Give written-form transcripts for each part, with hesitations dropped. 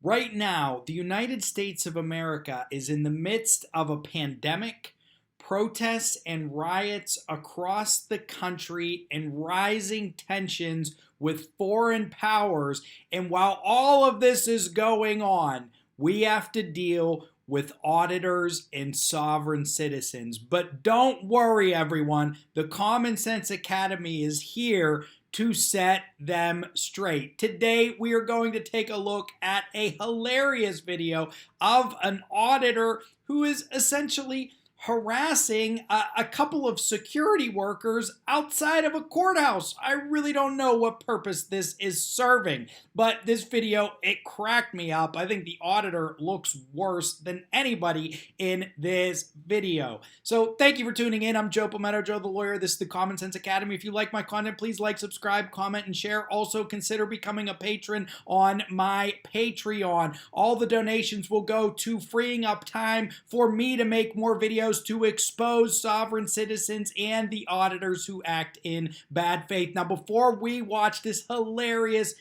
Right now, the United States of America is in the midst of a pandemic, protests and riots across the country, and rising tensions with foreign powers. And while all of this is going on, we have to deal with auditors and sovereign citizens. But don't worry, everyone. The Common Sense Academy is here to set them straight. Today, we are going to take a look at a hilarious video of an auditor who is essentially harassing a couple of security workers outside of a courthouse. I really don't know what purpose this is serving, but this video, it cracked me up. I think the auditor looks worse than anybody in this video. So thank you for tuning in. I'm Joe Palmetto, Joe the Lawyer. This is the Common Sense Academy. If you like my content, please like, subscribe, comment, and share. Also consider becoming a patron on my Patreon. All the donations will go to freeing up time for me to make more videos to expose sovereign citizens and the auditors who act in bad faith. Now, before we watch this hilarious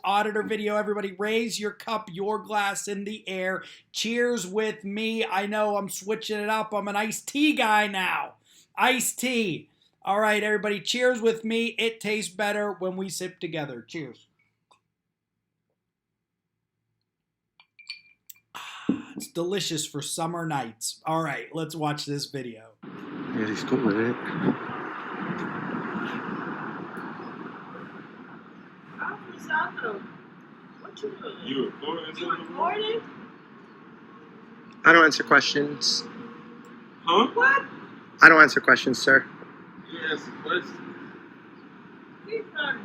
auditor video, everybody raise your cup, your glass in the air. Cheers with me. I know I'm switching it up. I'm an iced tea guy now. Iced tea. All right, everybody, cheers with me. It tastes better when we sip together. Cheers. It's delicious for summer nights. All right, let's watch this video. Yeah, he's cool with it. What you doing? You recording? I don't answer questions. Huh? What? I don't answer questions, sir. You answer questions. He's not a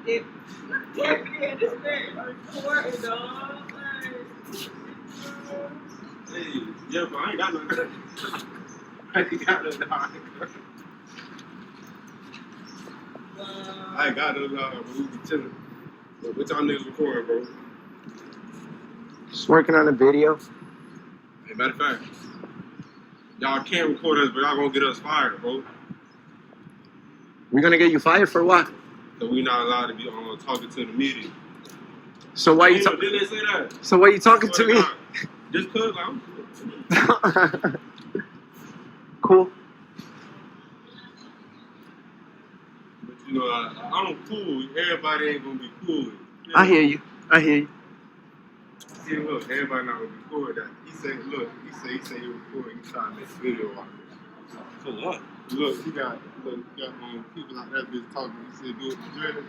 deputy. This man recording, dog. Hey, yeah, but I ain't got no. I ain't got no dog. I ain't got no dog, but we be chilling. What y'all niggas recording, bro? Just working on a video. Hey, matter of fact, y'all can't record us, but y'all gonna get us fired, bro. We're gonna get you fired for what? So we not allowed to be talking to the media. So why you talking? Did they say that? So why you talking to me? Just cause I'm cool. Cool. But you know, I'm cool. Everybody ain't gonna be cool. Yeah. I hear you. See, look, everybody not gonna be cool with that. He said he recording. He trying to make a video on it. For what? Look, he got people like that bitch talking. He said do it for Jordan.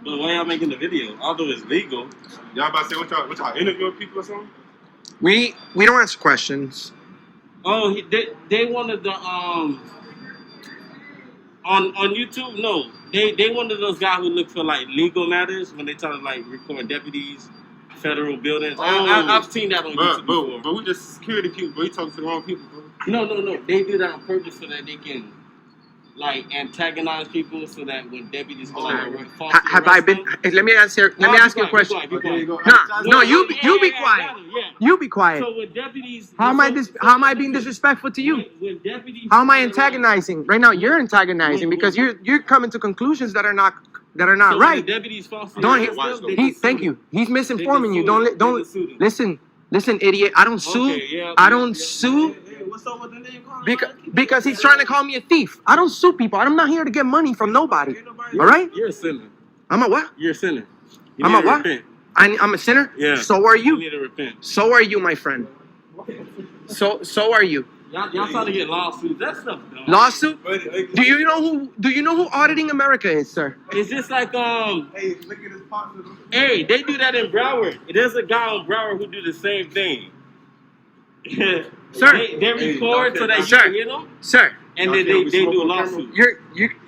But why y'all making the video? Although it's legal. Y'all about to say what y'all interviewing people or something? We don't answer questions. Oh, they wanted the on YouTube. No, they wanted those guys who look for like legal matters when they try to like record deputies, federal buildings. I've seen that on YouTube before. But we just security people. But you talking to the wrong people, bro. No. They do that on purpose so that they can like antagonize people, so that when deputies go have I been? Let me ask you a question. No, you be quiet. You be quiet. So when deputies, how am I being disrespectful to you? When deputies, how am I antagonizing? Right now, you're antagonizing because you're coming to conclusions that are not so right. Deputies falsely thank you. He's misinforming you. Don't listen, idiot. I don't sue. I don't sue. What's up with the name? Because he's trying to call me a thief. I don't sue people. I'm not here to get money from nobody. All right? You're a sinner. I'm a what? You're a sinner. I'm a what? I'm a sinner? Yeah. So are you. You need to repent. So are you, my friend. So are you. Y'all trying to get lawsuits. That stuff dumb. Lawsuit? Do you know who Auditing America is, sir? It's just like Hey, look at this partner. Hey, they do that in Broward. There's a guy on Broward who do the same thing. Sir, they record so that you can hear them. Sir, and then they do a lawsuit.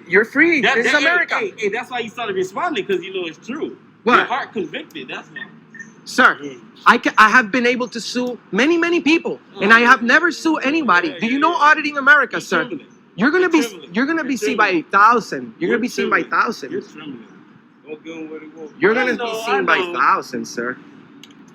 You're free. This is America. Hey, that's why you started responding, because you know it's true. What? Your heart convicted. That's why. Sir, I have been able to sue many people, and I have never sued anybody. Do you know Auditing America, sir? You're gonna be seen by 1,000. You're gonna be seen by thousands. You're trembling. Don't give them what they want. You're gonna be seen by thousands, sir.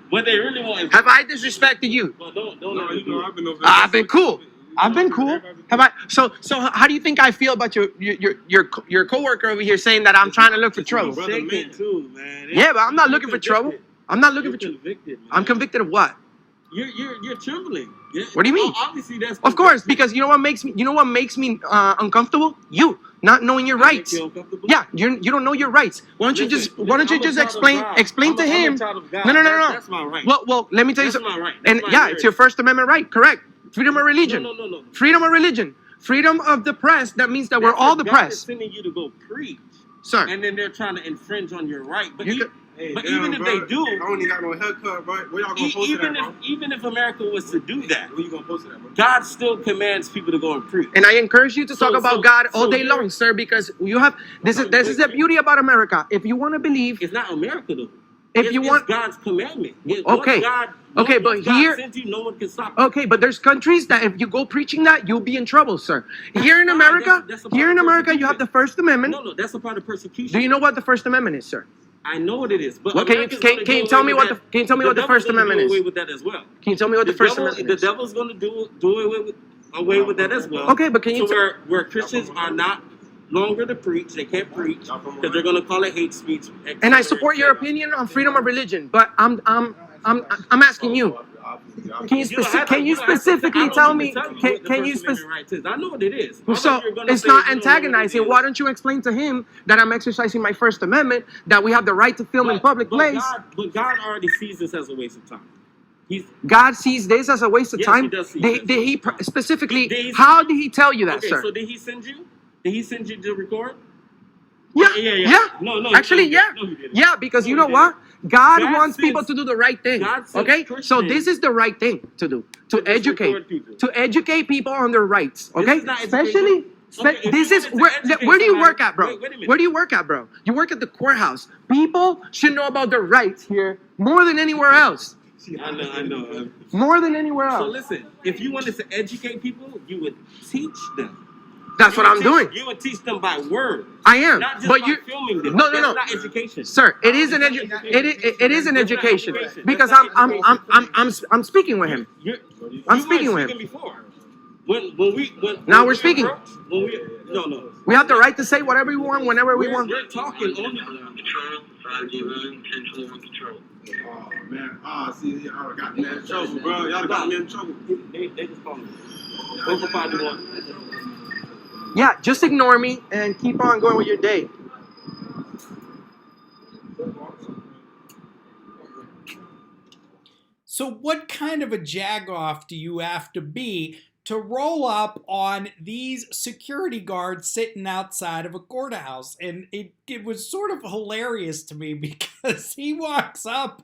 What they really want is... Have I disrespected you? Well, don't I've been cool. Have I? So how do you think I feel about your coworker over here saying that I'm trying to look for trouble? Brother, me too, man. Yeah, but I'm not looking for trouble. I'm not looking You're for you. convicted, man. I'm convicted of what? You're trembling. Yeah. What do you mean? Obviously, that's Of course, because you know what makes me uncomfortable? You not knowing your rights. Yeah, you don't know your rights. Why don't you just explain to him? No. That's my right. Well, let me tell you That's something. my right. And That's my yeah, right. it's your First Amendment right. Correct. Freedom of religion. No. Freedom of religion. Freedom of the press. That means that we're all the God press. is sending you to go preach, Sir. and then they're trying to infringe on your right. But Hey, but damn, even if bro, they do, I don't even got no haircut, bro. Where y'all gonna post it at, bro? even if America was to do that, Where you gonna post it at, bro? God still commands people to go and preach. And I encourage you to talk about God all day you're- long, sir, because you have this is the beauty about America. If you want to believe, It's not America though. If you want- it's God's commandment. Okay. Okay, but once God here- sends you, no one can stop you. okay, but there's countries that if you go preaching that, you'll be in trouble, sir. Here in fine. America, That's a part here of in America, you persecution. have the First Amendment. No, that's a part of persecution. Do you know what the First Amendment is, sir? I know what it is, but Well, can you tell me what the First Amendment away is? with that as well. Can you tell me what the First Amendment The is? devil's going to do away with that as well. Okay, but can you so where Christians are not longer to preach, they can't preach because they're going to call it hate speech. And I support your opinion on freedom of religion, but I'm asking you. Can you specifically tell me? Can you I know what it is. So it's not antagonizing. Why don't you explain to him that I'm exercising my First Amendment, that we have the right to film in public place? But God already sees this as a waste of time. God sees this as a waste of Yes, time. he does see Did this. he specifically? Did he- How did he tell you that, Okay, sir? so did he send you? Did he send you to record? Yeah. No, Actually, he yeah. didn't. No, he didn't. Yeah, because No, you he know what? God God wants sends- people to do the right thing. God sends Okay? So Christians this is the right thing to do. To just educate. record people. To educate people on their rights. Okay? is not Especially Okay, if this you is wanted to where educate do you somebody- work at, bro? Wait a minute. Where do you work at, bro? You work at the courthouse. People should know about their rights here more than anywhere else. I know. More than anywhere So else. listen, if you wanted to educate people, you would teach them. That's what I'm doing. You would teach them by word, I am. not just But by you filming them. No. That's not education. Sir, it is an it is an education because I'm speaking with him. I'm speaking with him. Before. When Now we're speaking. No. We have the right to say whatever we want whenever we want. We're talking only. Oh man, see, y'all got me in trouble, bro. Y'all got me in trouble. They just call me. Go for 5-1. Yeah, just ignore me and keep on going with your day. So what kind of a jagoff do you have to be to roll up on these security guards sitting outside of a courthouse? And it was sort of hilarious to me because he walks up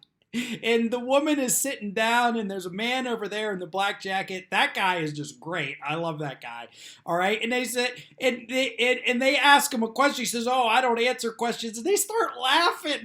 and the woman is sitting down and there's a man over there in the black jacket. That guy is just great. I love that guy. All right. And they said, and they ask him a question. He says, "Oh, I don't answer questions." And they start laughing.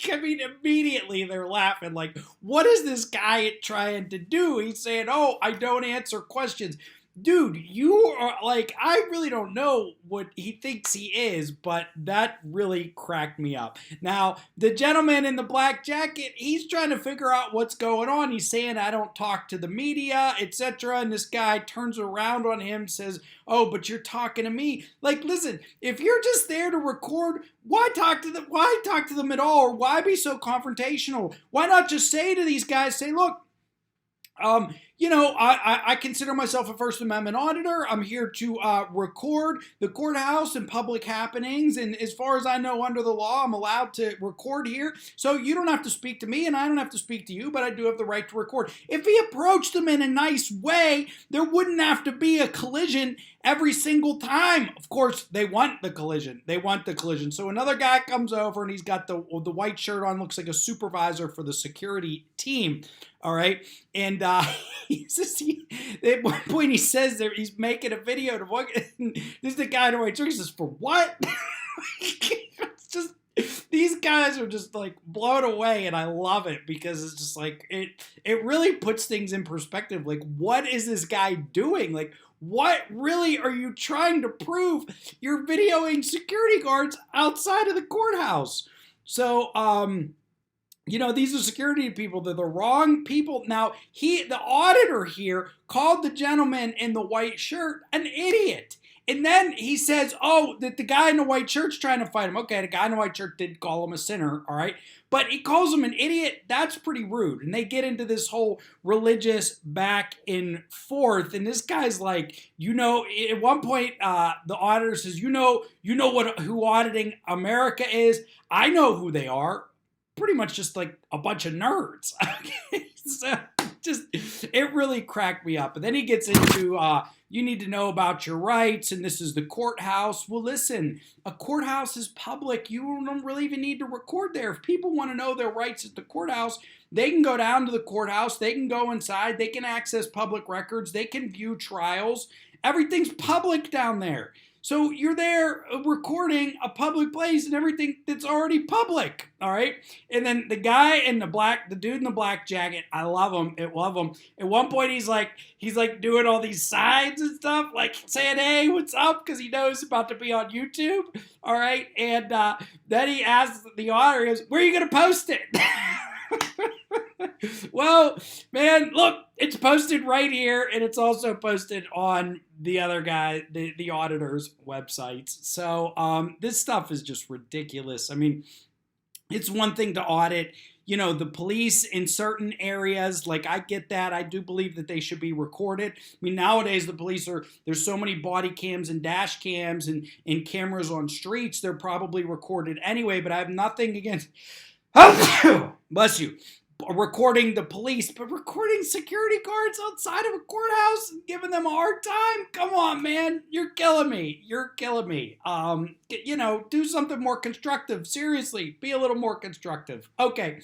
Immediately they're laughing. Like, what is this guy trying to do? He's saying, "Oh, I don't answer questions." Dude, you are like, I really don't know what he thinks he is, but that really cracked me up. Now, the gentleman in the black jacket, he's trying to figure out what's going on. He's saying, "I don't talk to the media," etc. And this guy turns around on him, says, "Oh, but you're talking to me." Like, listen, if you're just there to record, why talk to them? Why talk to them at all? Or why be so confrontational? Why not just say to these guys, say, "Look, I consider myself a First Amendment auditor. I'm here to record the courthouse and public happenings. And as far as I know, under the law, I'm allowed to record here. So you don't have to speak to me and I don't have to speak to you, but I do have the right to record." If he approached them in a nice way, there wouldn't have to be a collision every single time. Of course, they want the collision. So another guy comes over and he's got the white shirt on, looks like a supervisor for the security team. All right. And at one point he says that he's making a video to what this is the guy in the white shirt. He says, "For what?" It's just, these guys are just like blown away, and I love it because it's just like it really puts things in perspective. Like, what is this guy doing? Like, what really are you trying to prove? You're videoing security guards outside of the courthouse. So, these are security people. They're the wrong people. Now, the auditor here called the gentleman in the white shirt an idiot. And then he says, oh, that the guy in the white shirt's trying to fight him. Okay, the guy in the white shirt did call him a sinner, all right? But he calls him an idiot. That's pretty rude. And they get into this whole religious back and forth. And this guy's like, at one point, the auditor says, you know who auditing America is? I know who they are. Pretty much just like a bunch of nerds. Okay, so it really cracked me up. And then he gets into, you need to know about your rights, and this is the courthouse. Well, listen, a courthouse is public. You don't really even need to record there. If people want to know their rights at the courthouse, they can go down to the courthouse. They can go inside. They can access public records. They can view trials. Everything's public down there. So you're there recording a public place and everything that's already public, all right? And then the guy in the dude in the black jacket, I love him. At one point, he's like doing all these signs and stuff, like saying, "Hey, what's up?" Because he knows it's about to be on YouTube, all right? And then he asks the auditor, he goes, "Where are you gonna post it?" Well, man, look, it's posted right here, and it's also posted on the other guy, the Auditors' websites. So this stuff is just ridiculous. I mean, it's one thing to audit, the police in certain areas. Like, I get that. I do believe that they should be recorded. I mean, nowadays, the police there's so many body cams and dash cams and cameras on streets, they're probably recorded anyway, but I have nothing against... Bless you. Recording the police, but recording security guards outside of a courthouse and giving them a hard time? Come on, man. You're killing me. Do something more constructive. Seriously, be a little more constructive. Okay.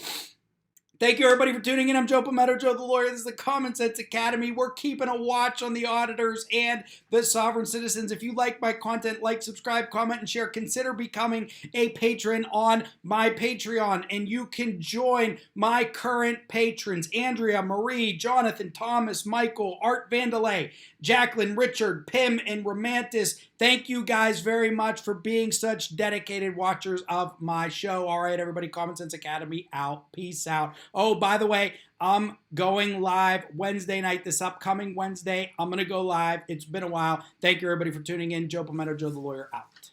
Thank you, everybody, for tuning in. I'm Joe Palmetto, Joe the Lawyer. This is the Common Sense Academy. We're keeping a watch on the auditors and the sovereign citizens. If you like my content, like, subscribe, comment, and share. Consider becoming a patron on my Patreon, and you can join my current patrons: Andrea, Marie, Jonathan, Thomas, Michael, Art Vandalay, Jacqueline, Richard, Pim, and Romantis. Thank you guys very much for being such dedicated watchers of my show. All right, everybody, Common Sense Academy out. Peace out. Oh, by the way, I'm going live Wednesday night, this upcoming Wednesday. I'm going to go live. It's been a while. Thank you, everybody, for tuning in. Joe Palmetto, Joe the Lawyer, out.